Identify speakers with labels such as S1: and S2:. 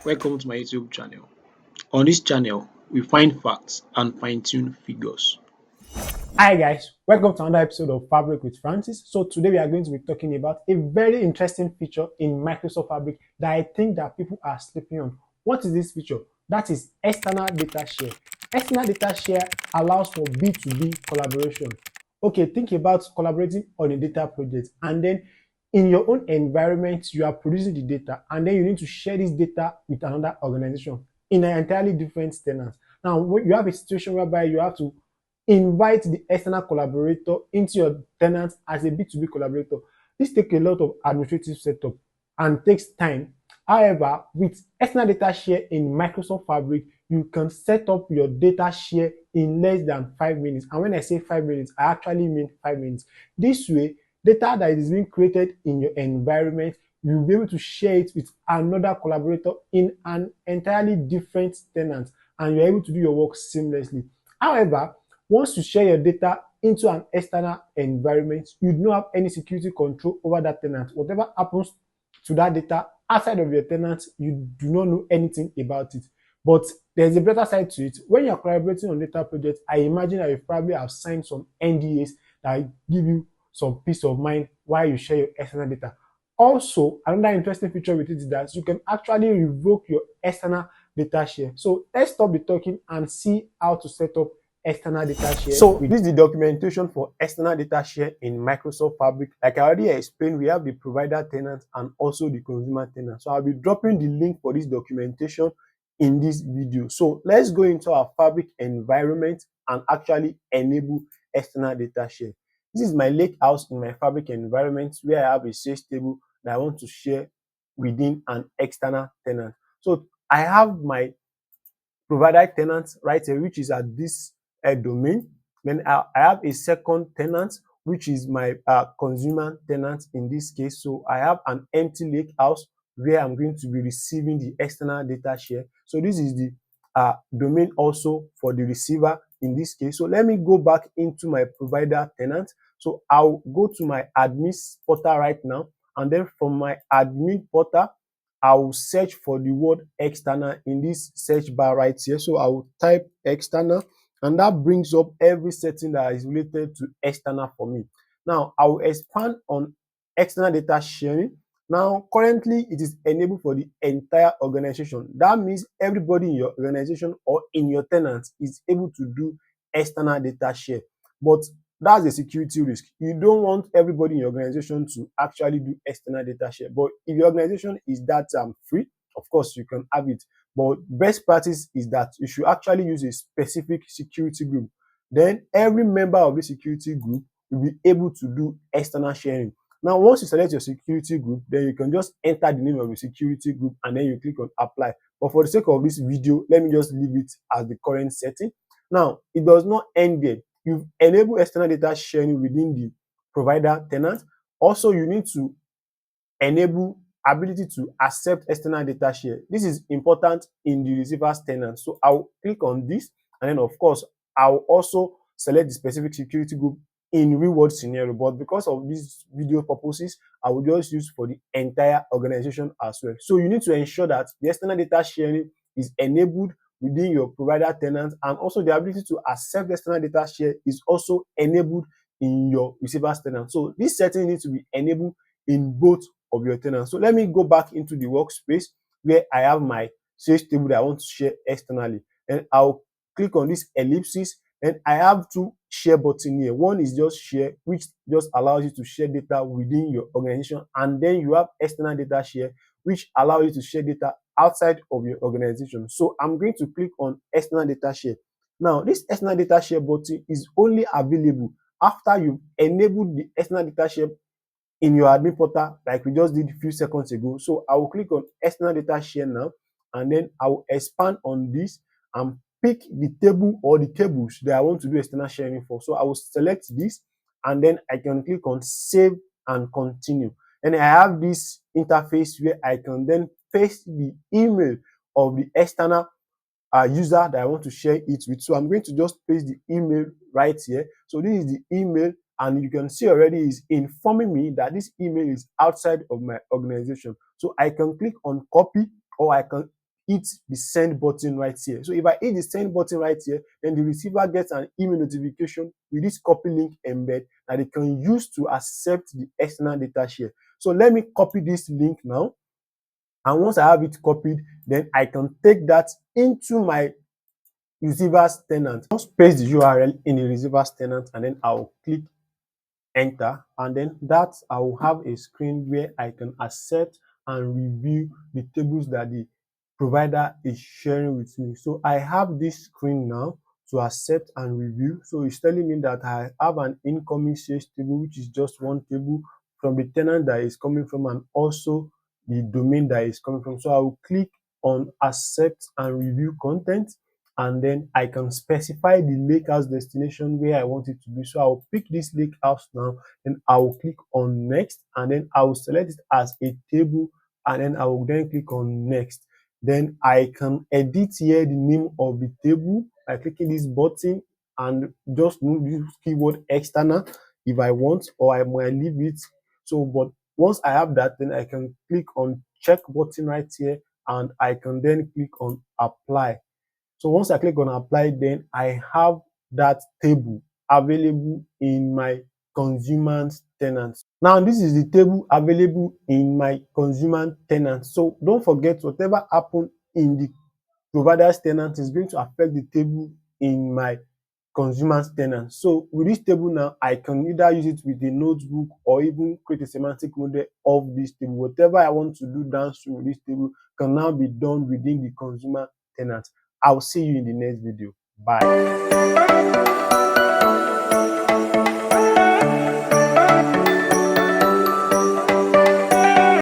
S1: Welcome to my YouTube channel. On this channel, we find facts and fine-tune figures.
S2: Hi guys, welcome to another episode of Fabric with Francis. So today we are going to be talking about a very interesting feature in Microsoft Fabric that I think that people are sleeping on. What is this feature? That is external data share. External data share allows for B2B collaboration. Okay, think about collaborating on a data project and then in your own environment, you are producing the data and then you need to share this data with another organization in an entirely different tenant. Now, you have a situation whereby you have to invite the external collaborator into your tenant as a B2B collaborator. This takes a lot of administrative setup and takes time. However, with external data share in Microsoft Fabric, you can set up your data share in less than 5 minutes. And when I say 5 minutes, I actually mean 5 minutes. This way, data that is being created in your environment, you'll be able to share it with another collaborator in an entirely different tenant, and you're able to do your work seamlessly. However, once you share your data into an external environment, you do not have any security control over that tenant. Whatever happens to that data outside of your tenant, you do not know anything about it. But there's a better side to it. When you're collaborating on data projects, I imagine that you probably have signed some NDAs that give you some peace of mind while you share your external data. Also, another interesting feature with it is that you can actually revoke your external data share. So let's stop the talking and see how to set up external data share. So this is the documentation for external data share in Microsoft Fabric. Like I already explained, we have the provider tenant and also the consumer tenant. So I'll be dropping the link for this documentation in this video. So let's go into our Fabric environment and actually enable external data share. This is my lake house in my Fabric environment where I have a sales table that I want to share within an external tenant. So I have my provider tenant right here, which is at this domain. Then I have a second tenant, which is my consumer tenant in this case. So I have an empty lake house where I'm going to be receiving the external data share. So this is the domain also for the receiver in this case. So let me go back into my provider tenant. So I'll go to my admin portal right now, and then from my admin portal, I will search for the word external in this search bar right here. So I will type external, and that brings up every setting that is related to external for me. Now I will expand on external data sharing. Now currently it is enabled for the entire organization. That means everybody in your organization or in your tenants is able to do external data share. But that's a security risk. You don't want everybody in your organization to actually do external data share. But if your organization is that free, of course you can have it. But best practice is that you should actually use a specific security group. Then every member of the security group will be able to do external sharing. Now, once you select your security group, then you can just enter the name of the security group and then you click on apply. But for the sake of this video, let me just leave it as the current setting. Now, it does not end there. You've enabled external data sharing within the provider tenant. Also, you need to enable ability to accept external data share. This is important in the receiver's tenant. So I'll click on this, and then of course, I'll also select the specific security group in real world scenario. But because of these video purposes, I will just use for the entire organization as well. So you need to ensure that the external data sharing is enabled within your provider tenant, and also the ability to accept external data share is also enabled in your receiver's tenant. So this setting needs to be enabled in both of your tenants. So let me go back into the workspace where I have my sales table that I want to share externally. And I'll click on this ellipsis, and I have two share button here. One is just share, which just allows you to share data within your organization. And then you have external data share, which allows you to share data outside of your organization. So I'm going to click on external data share. Now, this external data share button is only available after you've enabled the external data share in your admin portal like we just did a few seconds ago. So I will click on external data share now, and then I will expand on this and pick the table or the tables that I want to do external sharing for. So I will select this, and then I can click on save and continue. And I have this interface where I can then paste the email of the external user that I want to share it with. So I'm going to just paste the email right here. So this is the email, and you can see already is informing me that this email is outside of my organization. So I can click on copy, or I can hit the send button right here. So if I hit the send button right here, then the receiver gets an email notification with this copy link embed that they can use to accept the external data share. So let me copy this link now. And once I have it copied, then I can take that into my receiver's tenant. Just paste the URL in the receiver's tenant, and then I'll click enter, and then that I will have a screen where I can accept and review the tables that the provider is sharing with me. So I have this screen now to accept and review. So it's telling me that I have an incoming sales table, which is just one table from the tenant that is coming from, and also the domain that is coming from. So I will click on accept and review content, and then I can specify the lakehouse destination where I want it to be. So I'll pick this lakehouse now, and I will click on next, and then I will select it as a table, and then I will then click on next. Then I can edit here the name of the table by clicking this button and just move this keyword external if I want, or I might leave it. So, but once I have that, then I can click on check button right here, and I can then click on apply. So once I click on apply, then I have that table available in my consumer's tenant. Now this is the table available in my consumer tenant. So don't forget, whatever happened in the provider's tenant is going to affect the table in my consumer's tenant. So with this table now, I can either use it with a notebook or even create a semantic model of this table. Whatever I want to do downstream with this table can now be done within the consumer tenant. I'll see you in the next video. Bye.